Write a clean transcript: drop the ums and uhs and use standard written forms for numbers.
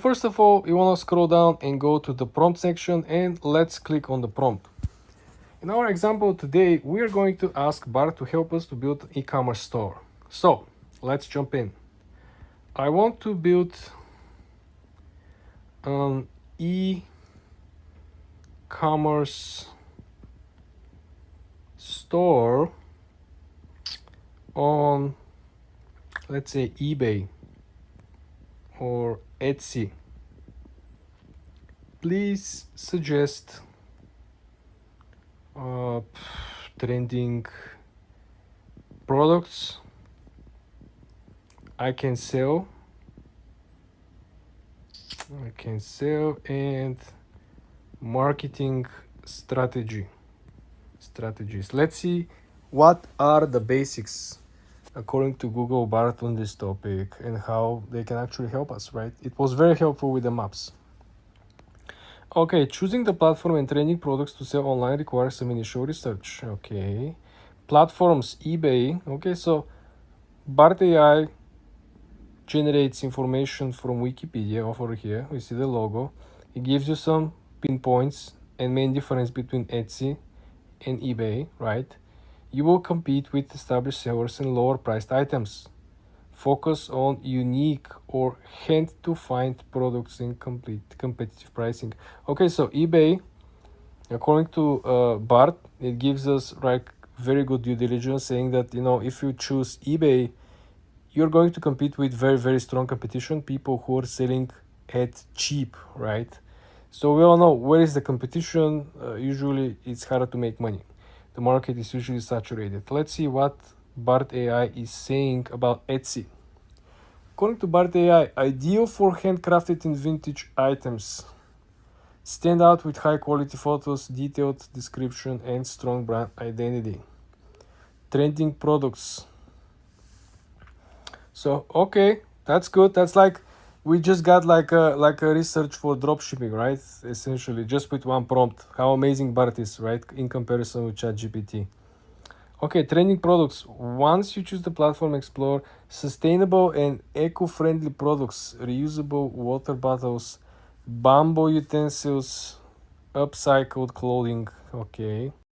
first of all, you want to scroll down and go to the prompt section, and let's click on the prompt. In our example today, we are going to ask Bart to help us to build an e-commerce store. So let's jump in. I want to build an e-commerce store on, let's say, eBay or Etsy. Please suggest trending products I can sell and marketing strategies. Let's see what are the basics according to Google Bart on this topic and how they can actually help us, right? It was very helpful with the maps. Okay, choosing the platform and trending products to sell online requires some initial research. Okay, platforms, eBay. Okay, so Bart AI generates information from Wikipedia over here. We see the logo. It gives you some pinpoints and main difference between Etsy and eBay, right? You will compete with established sellers and lower priced items. Focus on unique or hand to find products in complete competitive pricing. Okay, so eBay, according to Bart, it gives us like very good due diligence, saying that, you know, if you choose eBay, you're going to compete with very, very strong competition, people who are selling at cheap, right? So we all know where is the competition. Usually it's harder to make money. The market is usually saturated. Let's see what Bart AI is saying about Etsy. According to Bart AI, ideal for handcrafted and vintage items. Stand out with high quality photos, detailed description, and strong brand identity. Trending products. So okay, that's good. That's like we just got like a research for dropshipping, right? Essentially, just with one prompt. How amazing Bart is, right? In comparison with ChatGPT. Okay, trending products. Once you choose the platform, explore sustainable and eco-friendly products, reusable water bottles, bamboo utensils, upcycled clothing. Okay.